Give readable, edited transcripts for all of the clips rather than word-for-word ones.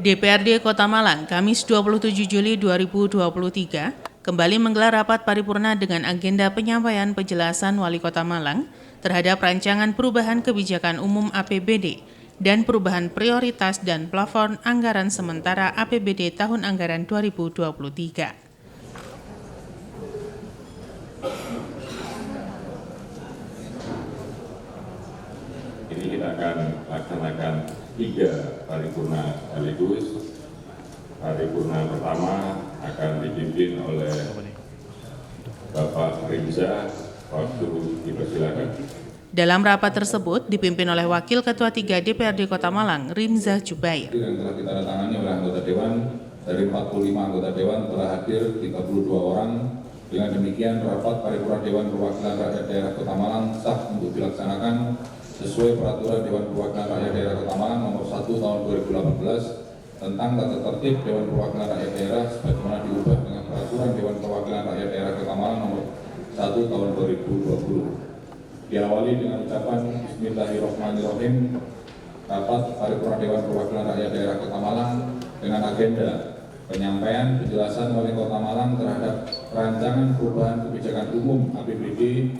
DPRD Kota Malang, Kamis 27 Juli 2023, kembali menggelar rapat paripurna dengan agenda penyampaian penjelasan Wali Kota Malang terhadap rancangan perubahan kebijakan umum APBD dan perubahan prioritas dan plafon anggaran sementara APBD tahun anggaran 2023. Ini kita akan laksanakan 3 paripurna sekaligus. Paripurna pertama akan dipimpin oleh Bapak Rimza. Waktu dipersilakan. Dalam rapat tersebut dipimpin oleh Wakil Ketua 3 DPRD Kota Malang, Rimza Jubair. Yang telah kita tangani oleh anggota Dewan, dari 45 anggota Dewan telah hadir 32 orang. Dengan demikian rapat paripurna Dewan Perwakilan Rakyat Daerah Kota Malang sah untuk dilaksanakan sesuai peraturan Dewan Perwakilan Rakyat Daerah Kota Malang nomor 1 tahun 2018 tentang tata tertib Dewan Perwakilan Rakyat Daerah sebagaimana diubah dengan peraturan Dewan Perwakilan Rakyat Daerah Kota Malang nomor 1 tahun 2020. Diawali dengan ucapan Bismillahirrahmanirrahim. Rapat paripurna Dewan Perwakilan Rakyat Daerah Kota Malang dengan agenda penyampaian penjelasan Wali Kota Malang terhadap rancangan perubahan kebijakan umum APBD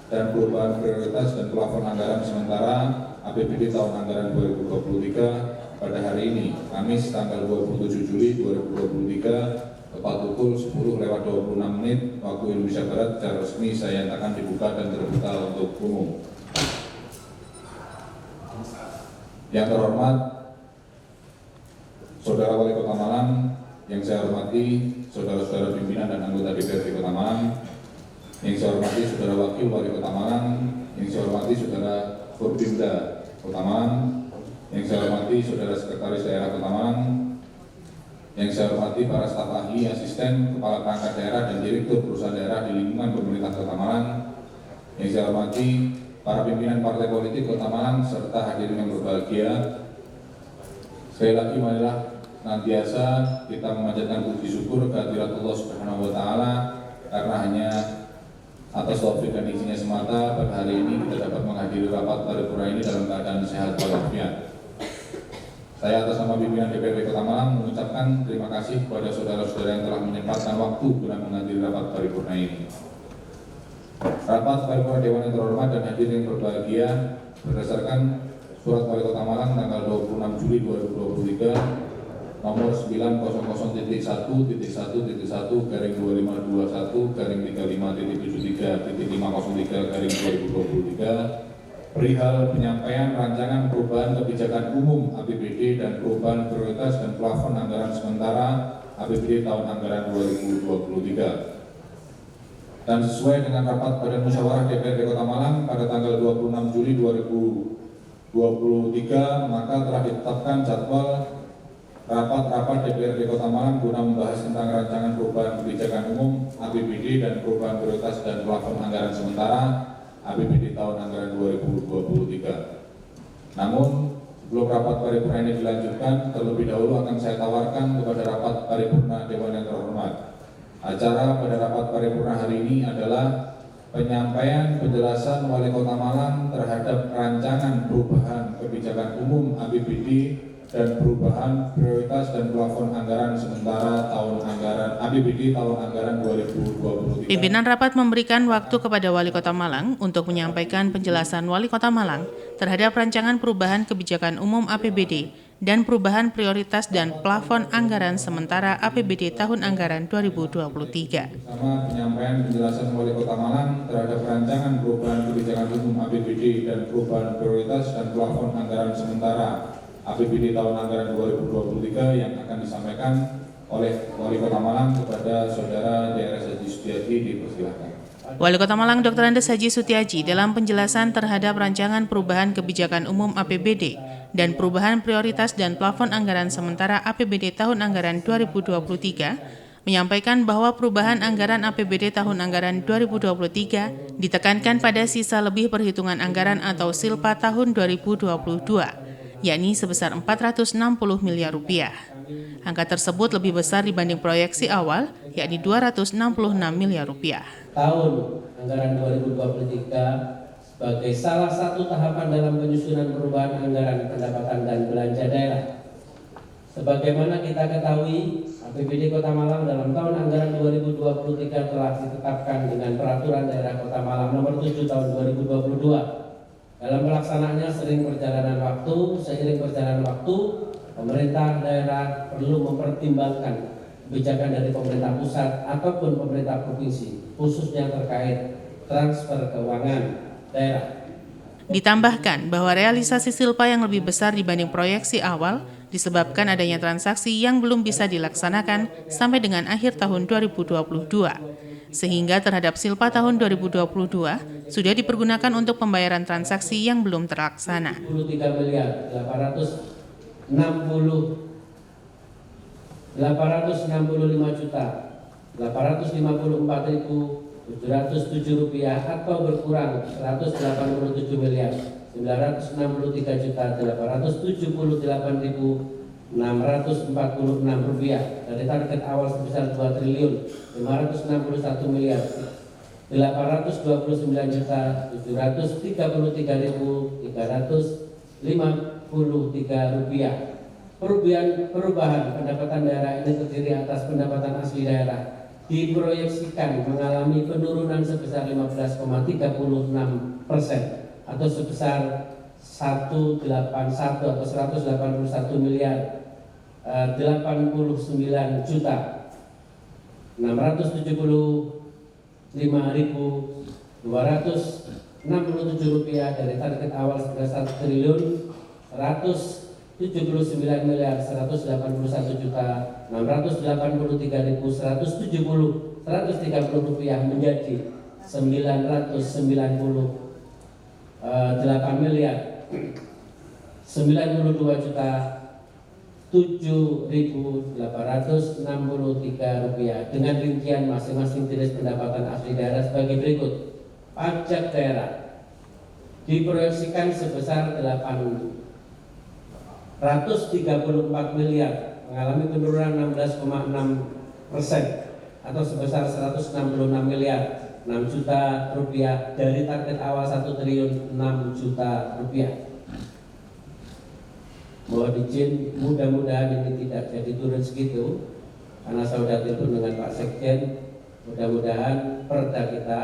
dan perubahan prioritas dan plafon anggaran sementara APBD tahun anggaran 2023 pada hari ini, Kamis tanggal 27 Juli 2023, tepat pukul 10:26 waktu Indonesia Barat. Secara resmi saya nyatakan dibuka dan terbuka untuk umum. Yang terhormat Saudara Wali Kota Malang, yang saya hormati saudara-saudara pimpinan dan anggota DPRD Kota Malang, yang saya hormati saudara Wakil Wali Kota Malang, yang saya hormati saudara Forbimda Kota Malang, yang saya hormati saudara Sekretaris Daerah Kota Malang, yang saya hormati para staf ahli, asisten, kepala perangkat daerah dan direktur perusahaan daerah di lingkungan pemerintah Kota Malang, yang saya hormati para pimpinan partai politik Kota Malang serta hadirin yang berbahagia. Sekali lagi marilah senantiasa kita memanjatkan puji syukur kehadirat Allah Subhanahu wa taala karena hanya atas taufik dan izinnya semata pada hari ini kita dapat menghadiri rapat paripurna ini dalam keadaan sehat walafiat. Saya atas nama pimpinan DPRD Kota Malang mengucapkan terima kasih kepada saudara-saudara yang telah menyempatkan waktu guna menghadiri rapat paripurna ini. Rapat paripurna Dewan yang terhormat dan hadirin yang berbahagia, berdasarkan Surat Wali Kota Malang tanggal 26 Juli 2023 nomor 900-21-1-35.73.503-2023 perihal penyampaian rancangan perubahan kebijakan umum APBD dan perubahan prioritas dan plafon anggaran sementara APBD tahun anggaran 2023. Dan sesuai dengan rapat Badan Musyawarah DPRD Kota Malang pada tanggal 26 Juli 2023, maka telah ditetapkan jadwal rapat-rapat DPRD Kota Malang guna membahas tentang rancangan perubahan kebijakan umum APBD dan perubahan prioritas dan plafon anggaran sementara APBD tahun anggaran 2023. Namun, sebelum rapat paripurna ini dilanjutkan, terlebih dahulu akan saya tawarkan kepada rapat paripurna Dewan yang terhormat. Acara pada rapat paripurna hari ini adalah penyampaian penjelasan Wali Kota Malang terhadap rancangan perubahan kebijakan umum APBD dan perubahan prioritas dan plafon anggaran sementara tahun anggaran APBD tahun anggaran 2023. Pimpinan rapat memberikan waktu kepada Wali Kota Malang untuk menyampaikan penjelasan Wali Kota Malang terhadap rancangan perubahan kebijakan umum APBD dan perubahan prioritas dan plafon anggaran sementara APBD tahun anggaran 2023. Sama penyampaian penjelasan Wali Kota Malang terhadap rancangan perubahan kebijakan umum APBD dan perubahan prioritas dan plafon anggaran sementara APBD tahun anggaran 2023 yang akan disampaikan oleh Wali Kota Malang kepada Saudara DRS Haji Sutiaji, dipersilakan. Wali Kota Malang Dr. Andes Haji Sutiaji dalam penjelasan terhadap rancangan perubahan kebijakan umum APBD dan perubahan prioritas dan plafon anggaran sementara APBD tahun anggaran 2023 menyampaikan bahwa perubahan anggaran APBD tahun anggaran 2023 ditekankan pada sisa lebih perhitungan anggaran atau SILPA tahun 2022, yakni sebesar 460 miliar rupiah. Angka tersebut lebih besar dibanding proyeksi awal, yakni 266 miliar rupiah. Tahun anggaran 2023 sebagai salah satu tahapan dalam penyusunan perubahan anggaran pendapatan dan belanja daerah. Sebagaimana kita ketahui, APBD Kota Malang dalam tahun anggaran 2023 telah ditetapkan dengan Peraturan Daerah Kota Malang Nomor 7 Tahun 2022. Dalam pelaksanaannya seiring berjalan waktu, pemerintah daerah perlu mempertimbangkan kebijakan dari pemerintah pusat ataupun pemerintah provinsi, khususnya terkait transfer keuangan daerah. Ditambahkan bahwa realisasi silpa yang lebih besar dibanding proyeksi awal disebabkan adanya transaksi yang belum bisa dilaksanakan sampai dengan akhir tahun 2022. Sehingga terhadap silpa tahun 2022 sudah dipergunakan untuk pembayaran transaksi yang belum terlaksana. 23 miliar 865 juta 854.707 rupiah atau berkurang 187 miliar 963 juta 878.646 rupiah dari target awal sebesar 2 triliun 561 miliar 829 juta 733.353 rupiah. Perubahan pendapatan daerah ini terdiri atas pendapatan asli daerah diproyeksikan mengalami penurunan sebesar 15,36% atau sebesar 181 atau 181 miliar 89 juta 675.267 rupiah dari target awal sebesar 1 triliun 179 miliar 181 juta 683.130 rupiah menjadi 998 miliar 92 juta 7.863 rupiah dengan rincian masing-masing jenis pendapatan asli daerah sebagai berikut. Pajak daerah diproyeksikan sebesar 834 miliar mengalami penurunan 16,6% atau sebesar 166 miliar 6 juta rupiah dari target awal 1 triliun 6 juta rupiah. Mohon izin, mudah-mudahan ini tidak jadi turun segitu karena saya sudah telepon dengan Pak Sekjen. Mudah-mudahan perda kita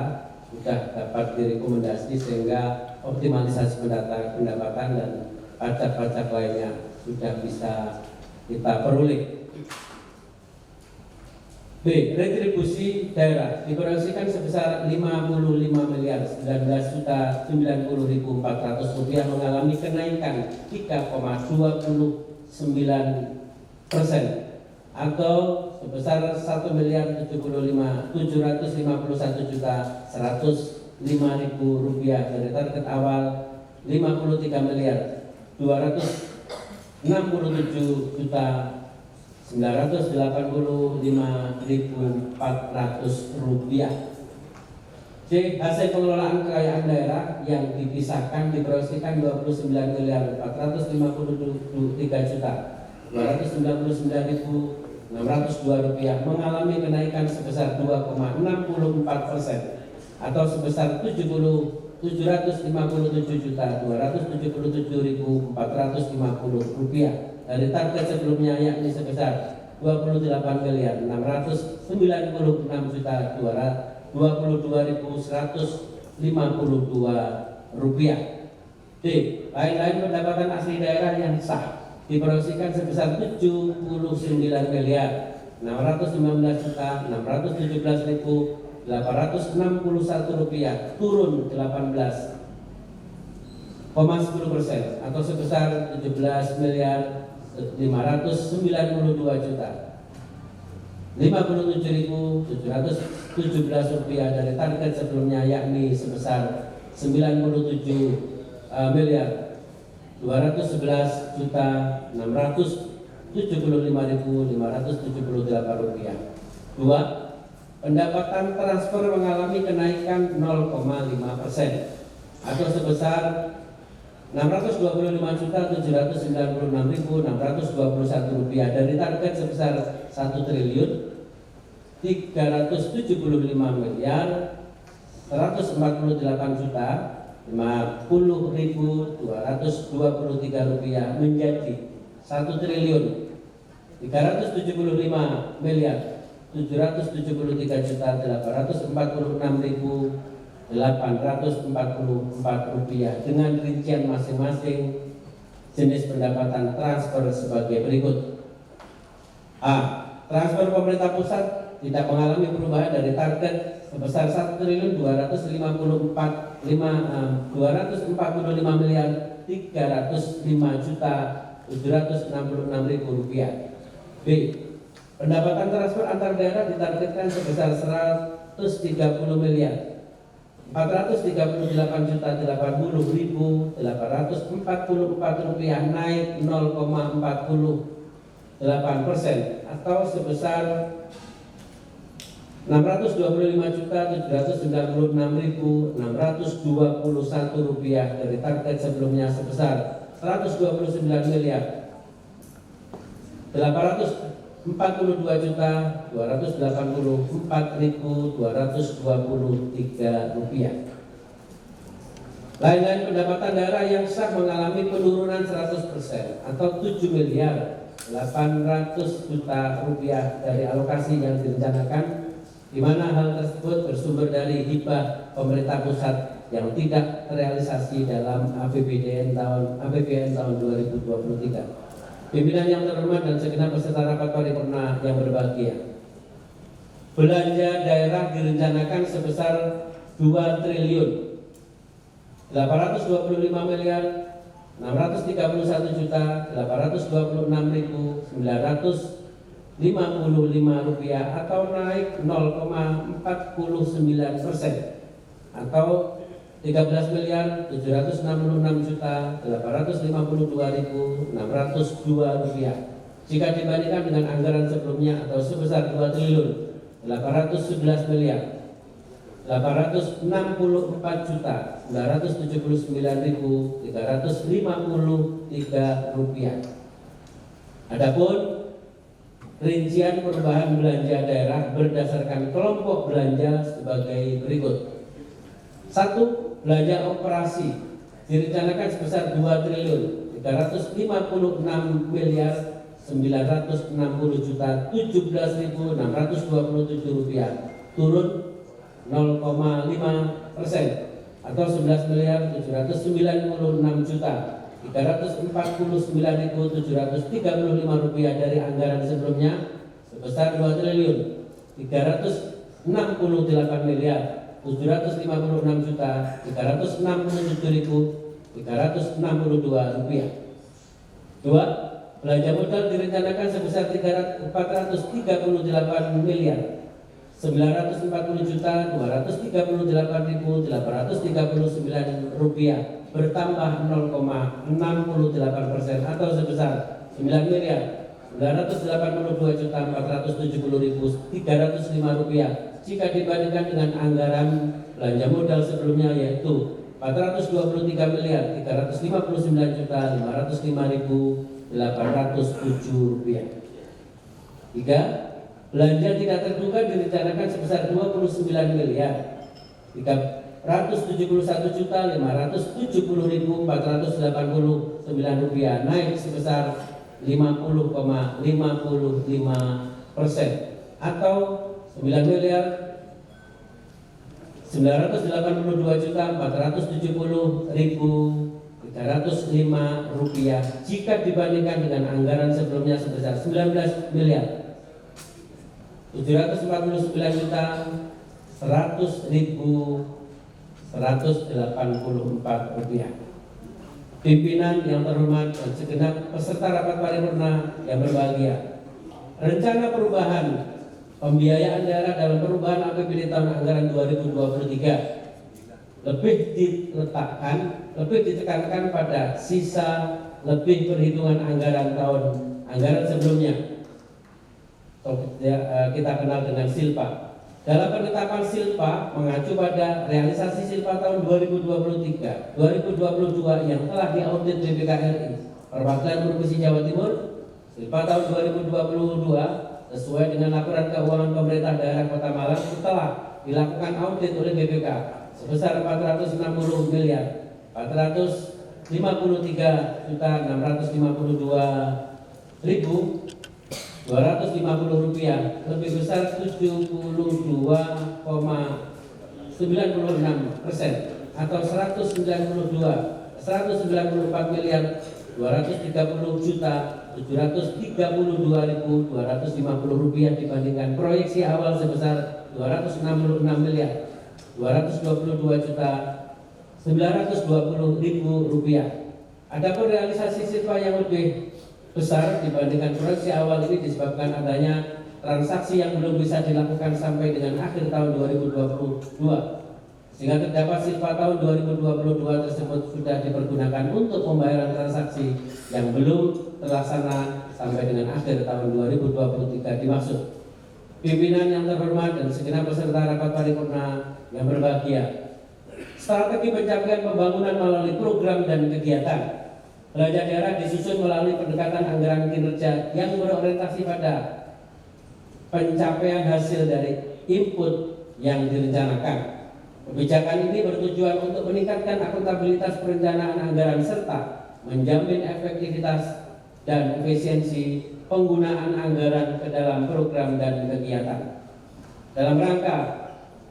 sudah dapat direkomendasi sehingga optimalisasi pendapatan dan pajak-pajak lainnya sudah bisa kita peroleh. B. Retribusi daerah diproyeksikan sebesar 55 miliar 19.090.400 rupiah mengalami kenaikan 3,29% atau sebesar 1.751.105.000 rupiah dari target awal 53 miliar 267.985.400 rupiah. C. Hasil pengelolaan kekayaan daerah yang dipisahkan diproyeksikan 29 miliar 453 juta 299.602 rupiah mengalami kenaikan sebesar 2,64% atau sebesar 757.277.450 rupiah dari target sebelumnya yakni sebesar 28 miliar 696 juta 22.152 rupiah. D. Lain-lain pendapatan asli daerah yang sah diproyeksikan sebesar 79 miliar 619 juta 617.861 rupiah turun 18,10% atau sebesar 17 miliar 592 juta 57.717 rupiah dari target sebelumnya yakni sebesar 97 miliar 211 juta 675.578 rupiah. 2. Pendapatan transfer mengalami kenaikan 0,5% atau sebesar 625.796.621 rupiah dari target sebesar 1 triliun 375 miliar 148 juta rupiah menjadi 1.375.773.846.844 rupiah dengan rincian masing-masing jenis pendapatan transfer sebagai berikut. A. Transfer pemerintah pusat tidak mengalami perubahan dari target sebesar 1.255.305.766.000 rupiah. B. Pendapatan transfer antar daerah ditargetkan sebesar 130.438.080.844 rupiah naik 0,48% atau sebesar 625.796.621 rupiah dari target sebelumnya sebesar 129.422.284.223 rupiah. Lain-lain pendapatan daerah yang sah mengalami penurunan 100% atau 7.800.000.000 rupiah dari alokasi yang direncanakan, di mana hal tersebut bersumber dari hibah pemerintah pusat yang tidak terrealisasi dalam APBN tahun 2023. Pimpinan yang terhormat dan segenap peserta rapat paripurna yang berbahagia, belanja daerah direncanakan sebesar 2.831.826.955 rupiah atau naik 0,49% atau 13.766.852.602 rupiah jika dibandingkan dengan anggaran sebelumnya atau sebesar 2.864.979.353 rupiah. Adapun rincian perubahan belanja daerah berdasarkan kelompok belanja sebagai berikut. 1. Belanja operasi direncanakan sebesar 2.356.960.017.627 rupiah, turun 0,5% atau 11.796.349.735 rupiah dari anggaran sebelumnya sebesar 2.756.367.362 rupiah. 2. Belanja modal direncanakan sebesar 438.238.839 rupiah bertambah 0,68% atau sebesar 9.982.470.305 rupiah jika dibandingkan dengan anggaran belanja modal sebelumnya yaitu 423.359.505.807 rupiah. 3. Belanja tidak terduga direncanakan sebesar 29.371.570.489 rupiah naik sebesar 50,55% atau 9.982.470.305 rupiah jika dibandingkan dengan anggaran sebelumnya sebesar 19.711.100.184 rupiah. Pimpinan yang terhormat dan segenap peserta rapat paripurna yang berbahagia, rencana perubahan pembiayaan daerah dalam perubahan APBD tahun anggaran 2023 lebih ditekankan pada sisa lebih perhitungan anggaran anggaran sebelumnya, kita kenal dengan SILPA. Dalam penetapan SILPA mengacu pada realisasi SILPA tahun 2023-2022 yang telah diaudit BPK RI Perwakilan Provinsi Jawa Timur. SILPA tahun 2022 sesuai dengan laporan keuangan pemerintah daerah Kota Malang setelah dilakukan audit oleh BPK sebesar 460 miliar 453.652.250 rupiah, lebih besar 72,96% atau 194 miliar 230.732.250 rupiah dibandingkan proyeksi awal sebesar 266 miliar 222.920.000 rupiah. Adapun realisasi siswa yang lebih besar dibandingkan proyeksi awal ini disebabkan adanya transaksi yang belum bisa dilakukan sampai dengan akhir tahun 2022, sehingga terdapat siswa tahun 2022 tersebut sudah dipergunakan untuk pembayaran transaksi yang belum terlaksana sampai dengan akhir tahun 2023 dimaksud. Pimpinan yang terhormat dan segenap peserta rapat paripurna yang berbahagia, strategi pencapaian pembangunan melalui program dan kegiatan belanja daerah disusun melalui pendekatan anggaran kinerja yang berorientasi pada pencapaian hasil dari input yang direncanakan. Kebijakan ini bertujuan untuk meningkatkan akuntabilitas perencanaan anggaran serta menjamin efektivitas dan efisiensi penggunaan anggaran ke dalam program dan kegiatan. Dalam rangka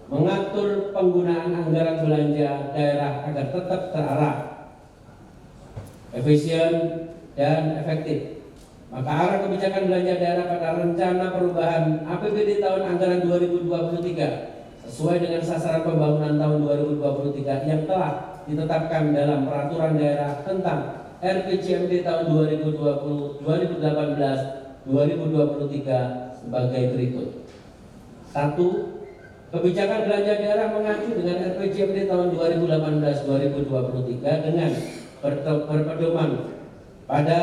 mengatur penggunaan anggaran belanja daerah agar tetap terarah, efisien, dan efektif, maka arah kebijakan belanja daerah pada rencana perubahan APBD tahun anggaran 2023 sesuai dengan sasaran pembangunan tahun 2023 yang telah ditetapkan dalam peraturan daerah tentang RPJMD tahun 2020-2018-2023 sebagai berikut. 1. Kebijakan belanja daerah mengacu dengan RPJMD tahun 2018-2023 dengan berpedoman pada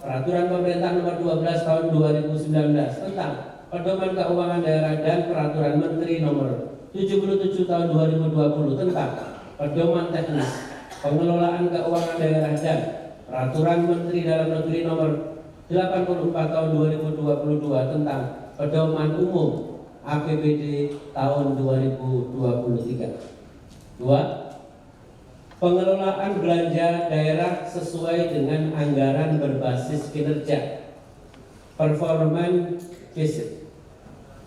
Peraturan Pemerintah Nomor 12 Tahun 2019 tentang Pedoman Keuangan Daerah dan Peraturan Menteri Nomor 77 Tahun 2020 tentang Pedoman Teknis Pengelolaan Keuangan Daerah dan Peraturan Menteri Dalam Negeri Nomor 84 Tahun 2022 tentang Pedoman Umum APBD tahun 2023. 2. Pengelolaan belanja daerah sesuai dengan anggaran berbasis kinerja performance based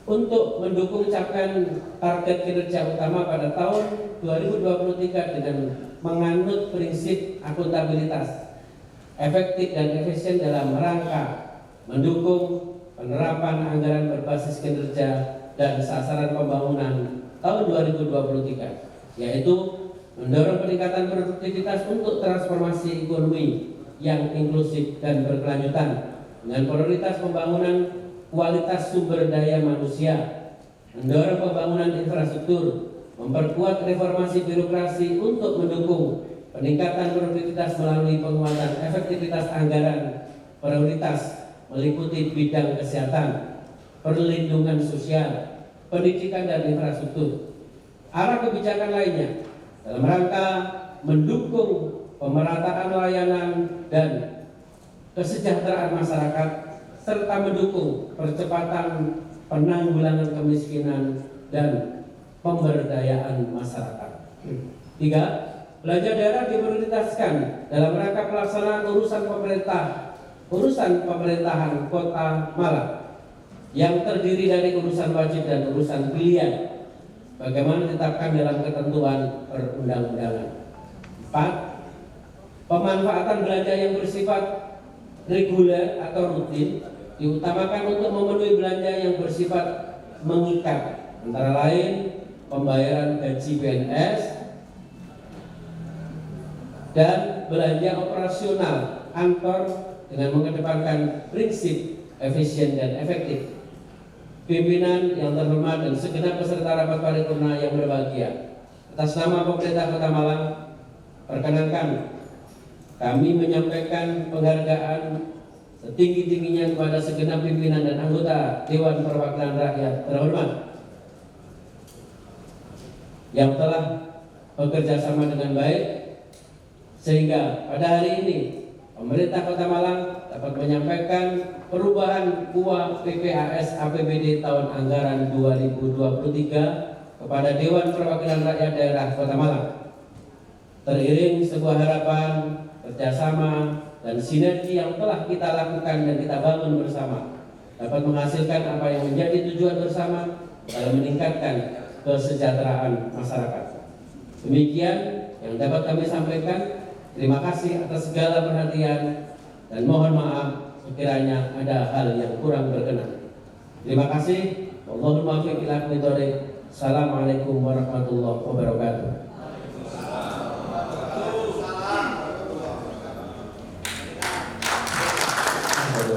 untuk mendukung capaian target kinerja utama pada tahun 2023 dengan menganut prinsip akuntabilitas, efektif dan efisien dalam rangka mendukung penerapan anggaran berbasis kinerja dan sasaran pembangunan tahun 2023, yaitu mendorong peningkatan produktivitas untuk transformasi ekonomi yang inklusif dan berkelanjutan dengan prioritas pembangunan kualitas sumber daya manusia, mendorong pembangunan infrastruktur, memperkuat reformasi birokrasi untuk mendukung peningkatan produktivitas melalui penguatan efektivitas anggaran prioritas meliputi bidang kesehatan, perlindungan sosial, pendidikan dan infrastruktur. Arah kebijakan lainnya dalam rangka mendukung pemerataan layanan dan kesejahteraan masyarakat serta mendukung percepatan penanggulangan kemiskinan dan pemberdayaan masyarakat. 3. Belanja daerah diprioritaskan dalam rangka pelaksanaan urusan pemerintahan Kota Malang yang terdiri dari urusan wajib dan urusan pilihan bagaimana ditetapkan dalam ketentuan perundang-undangan. 4. Pemanfaatan belanja yang bersifat reguler atau rutin diutamakan untuk memenuhi belanja yang bersifat mengikat, antara lain pembayaran gaji PNS dan belanja operasional kantor dengan mengedepankan prinsip efisien dan efektif. Pimpinan yang terhormat dan segenap peserta rapat paripurna yang berbahagia, atas nama pemerintah Kota Malang, perkenankan kami menyampaikan penghargaan setinggi-tingginya kepada segenap pimpinan dan anggota Dewan Perwakilan Rakyat terhormat yang telah bekerja sama dengan baik sehingga pada hari ini pemerintah Kota Malang dapat menyampaikan perubahan KUA PPAS APBD tahun anggaran 2023 kepada Dewan Perwakilan Rakyat Daerah Kota Malang. Teriring sebuah harapan, kerjasama, dan sinergi yang telah kita lakukan dan kita bangun bersama dapat menghasilkan apa yang menjadi tujuan bersama dalam meningkatkan kesejahteraan masyarakat. Demikian yang dapat kami sampaikan. Terima kasih atas segala perhatian dan mohon maaf sekiranya ada hal yang kurang berkenan. Terima kasih. Wallahul muwaffiq ila aqwamit thoriq. Assalamualaikum warahmatullahi wabarakatuh.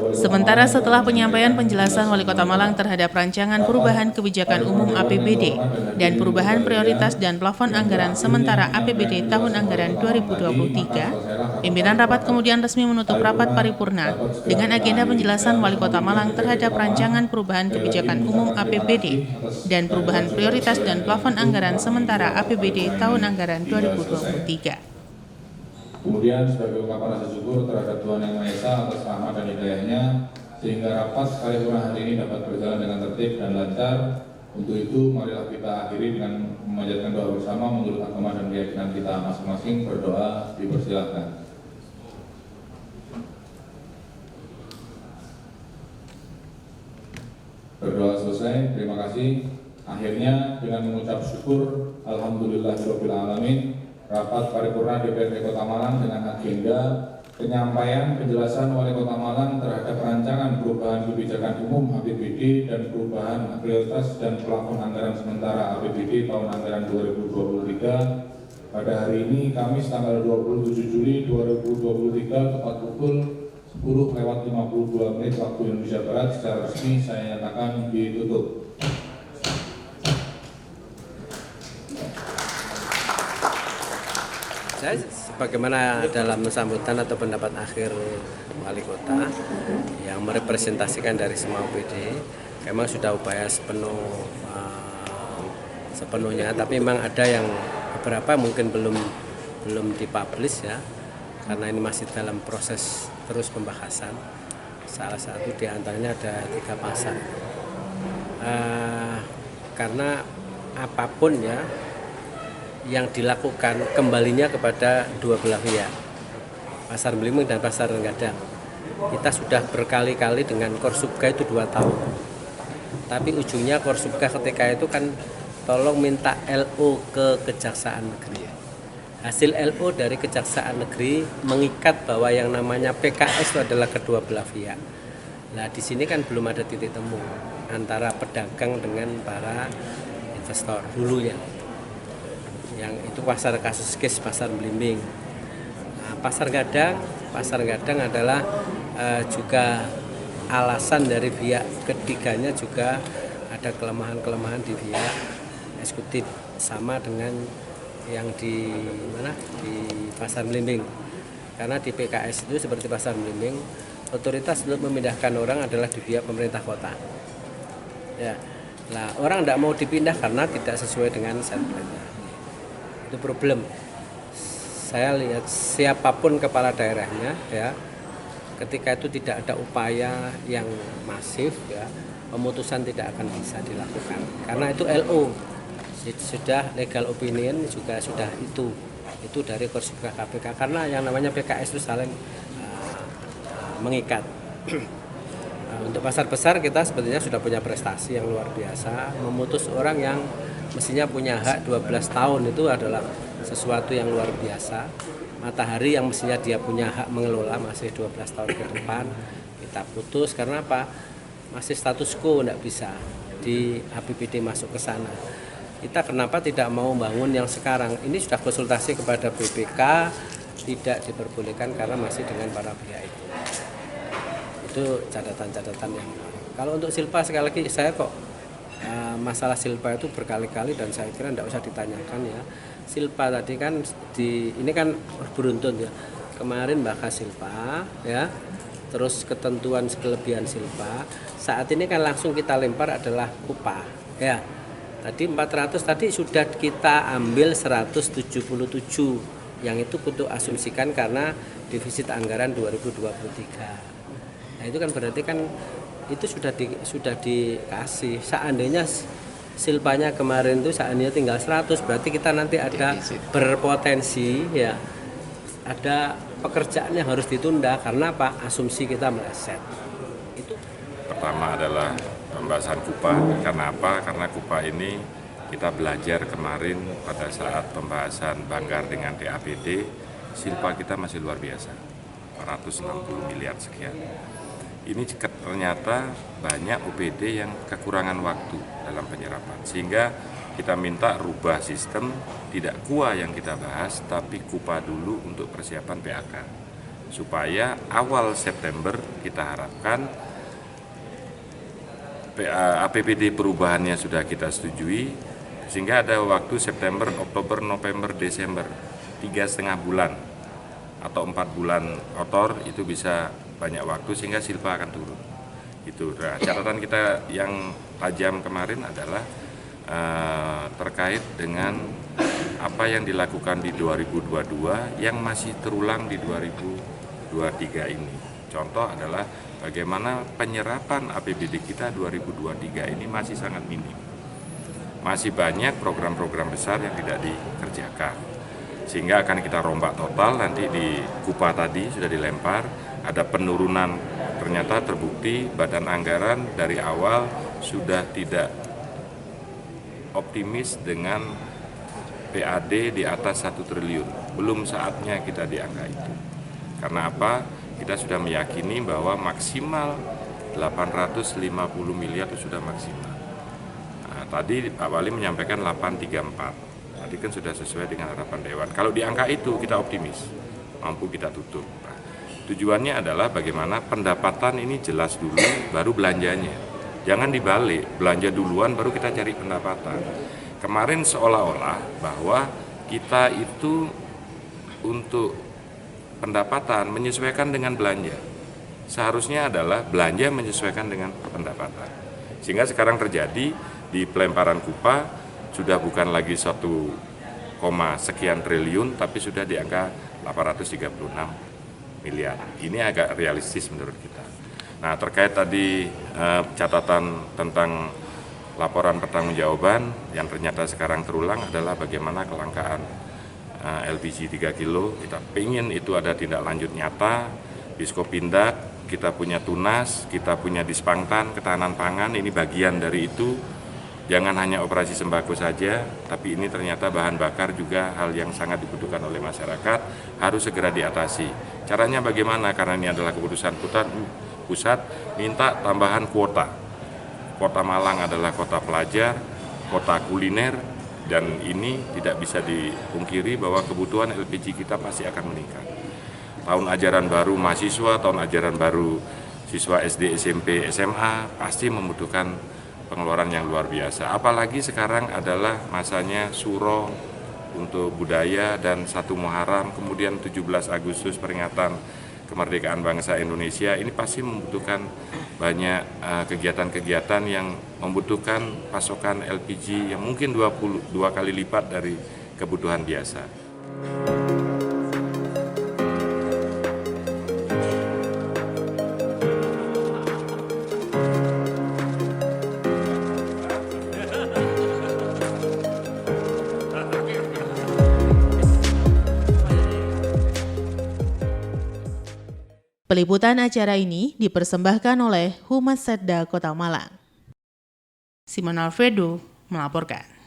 Sementara setelah penyampaian penjelasan Wali Kota Malang terhadap rancangan perubahan kebijakan umum APBD dan perubahan prioritas dan plafon anggaran sementara APBD tahun anggaran 2023, pimpinan rapat kemudian resmi menutup rapat paripurna dengan agenda penjelasan Wali Kota Malang terhadap rancangan perubahan kebijakan umum APBD dan perubahan prioritas dan plafon anggaran sementara APBD tahun anggaran 2023. Kemudian sebagai ungkapan rasa syukur terhadap Tuhan Yang Maha Esa atas rahmat dan hidayahnya, sehingga rapat paripurna hari ini dapat berjalan dengan tertib dan lancar. Untuk itu, marilah kita akhiri dengan memanjatkan doa bersama menurut agama dan keyakinan kita masing-masing. Berdoa, dipersilakan. Berdoa selesai, terima kasih. Akhirnya dengan mengucap syukur, Alhamdulillahirabbil alamin, rapat paripurna DPRD Kota Malang dengan agenda penyampaian penjelasan Wali Kota Malang terhadap rancangan perubahan kebijakan umum APBD dan perubahan prioritas dan plafon anggaran sementara APBD tahun anggaran 2023 pada hari ini Kamis tanggal 27 Juli 2023 tepat pukul 10:52 waktu Indonesia Barat. Secara resmi saya nyatakan ditutup. Saya sebagaimana dalam sambutan atau pendapat akhir Wali Kota yang merepresentasikan dari semua OPD, memang sudah upaya sepenuhnya, tapi memang ada yang beberapa mungkin belum dipublish ya, karena ini masih dalam proses terus pembahasan. Salah satu diantaranya ada 3 pasar, karena apapun ya yang dilakukan kembalinya kepada dua belah pihak, Pasar Blimbing dan Pasar Gadang. Kita sudah berkali-kali dengan Korsubga itu 2 tahun, tapi ujungnya Korsubga ketika itu kan tolong minta LO ke Kejaksaan Negeri. Hasil LO dari Kejaksaan Negeri mengikat bahwa yang namanya PKS itu adalah kedua belah pihak. Nah di sini kan belum ada titik temu antara pedagang dengan para investor dulunya. Yang itu pasar kasus kes Pasar Blimbing. Nah, Pasar Gadang adalah juga alasan dari pihak ketiganya juga ada kelemahan-kelemahan di pihak eksekutif, sama dengan yang di Pasar Blimbing. Karena di PKS itu seperti Pasar Blimbing, otoritas untuk memindahkan orang adalah di pihak pemerintah kota. Ya, nah orang tidak mau dipindah karena tidak sesuai dengan setplannya. Itu problem. Saya lihat siapapun kepala daerahnya ya, ketika itu tidak ada upaya yang masif ya, pemutusan tidak akan bisa dilakukan karena itu LO sudah legal opinion juga sudah itu dari Korsubga KPK, karena yang namanya PKS itu saling mengikat. Untuk pasar besar kita sebetulnya sudah punya prestasi yang luar biasa, memutus orang yang mestinya punya hak 12 tahun itu adalah sesuatu yang luar biasa. Matahari yang mestinya dia punya hak mengelola masih 12 tahun ke depan kita putus karena apa? Masih status quo, tidak bisa di APBD masuk ke sana. Kita kenapa tidak mau bangun yang sekarang? Ini sudah konsultasi kepada BPK, tidak diperbolehkan karena masih dengan para pihak itu. Itu catatan-catatan yang. Kalau untuk Silpa sekali lagi saya kok masalah Silpa itu berkali-kali dan saya kira tidak usah ditanyakan ya. Silpa tadi kan ini kan beruntun ya. Kemarin bahas Silpa ya. Terus ketentuan kelebihan Silpa. Saat ini kan langsung kita lempar adalah upah ya. Tadi 400 tadi sudah kita ambil 177 yang itu untuk asumsikan karena defisit anggaran 2023. Nah itu kan berarti kan itu sudah dikasih. Seandainya silpanya kemarin itu saatnya tinggal 100, berarti kita nanti ada berpotensi ya ada pekerjaan yang harus ditunda karena apa? Asumsi kita meleset. Itu Pertama adalah pembahasan KUPA. Karena apa? Karena KUPA ini kita belajar kemarin pada saat pembahasan Banggar dengan DAPD, silpa kita masih luar biasa, 460 miliar sekian. Ini ternyata banyak OPD yang kekurangan waktu dalam penyerapan, sehingga kita minta rubah sistem, tidak KUA yang kita bahas, tapi KUPA dulu untuk persiapan PAK. Supaya awal September kita harapkan APBD perubahannya sudah kita setujui, sehingga ada waktu September, Oktober, November, Desember, 3,5 bulan atau 4 bulan kotor itu bisa banyak waktu sehingga silpa akan turun. Itu catatan kita yang tajam kemarin adalah terkait dengan apa yang dilakukan di 2022 yang masih terulang di 2023 ini. Contoh adalah bagaimana penyerapan APBD kita 2023 ini masih sangat minim. Masih banyak program-program besar yang tidak dikerjakan. Sehingga akan kita rombak total, nanti di KUPA tadi sudah dilempar, ada penurunan, ternyata terbukti badan anggaran dari awal sudah tidak optimis dengan PAD di atas 1 triliun. Belum saatnya kita di angka itu. Karena apa? Kita sudah meyakini bahwa maksimal 850 miliar itu sudah maksimal. Nah, tadi Pak Wali menyampaikan 834. Tadi kan sudah sesuai dengan harapan Dewan. Kalau di angka itu kita optimis, mampu kita tutup. Nah, tujuannya adalah bagaimana pendapatan ini jelas dulu, baru belanjanya. Jangan dibalik, belanja duluan baru kita cari pendapatan. Kemarin seolah-olah bahwa kita itu untuk pendapatan menyesuaikan dengan belanja. Seharusnya adalah belanja menyesuaikan dengan pendapatan. Sehingga sekarang terjadi di pelemparan KUPA sudah bukan lagi 1, sekian triliun, tapi sudah di angka 836 miliar. Ini agak realistis menurut kita. Nah, terkait tadi catatan tentang laporan pertanggungjawaban yang ternyata sekarang terulang adalah bagaimana kelangkaan LPG 3 kilo. Kita pengen itu ada tindak lanjut nyata, Diskopindak, kita punya Tunas, kita punya Dispangtan, ketahanan pangan, ini bagian dari itu. Jangan hanya operasi sembako saja, tapi ini ternyata bahan bakar juga hal yang sangat dibutuhkan oleh masyarakat, harus segera diatasi. Caranya bagaimana? Karena ini adalah keputusan pusat, minta tambahan kuota. Kota Malang adalah kota pelajar, kota kuliner, dan ini tidak bisa dipungkiri bahwa kebutuhan LPG kita pasti akan meningkat. Tahun ajaran baru mahasiswa, tahun ajaran baru siswa SD, SMP, SMA pasti membutuhkan pengeluaran yang luar biasa. Apalagi sekarang adalah masanya Suro untuk budaya dan 1 Muharram, kemudian 17 Agustus peringatan kemerdekaan bangsa Indonesia. Ini pasti membutuhkan banyak kegiatan-kegiatan yang membutuhkan pasokan LPG yang mungkin 22 kali lipat dari kebutuhan biasa. Peliputan acara ini dipersembahkan oleh Humas Setda Kota Malang. Simon Alfredo melaporkan.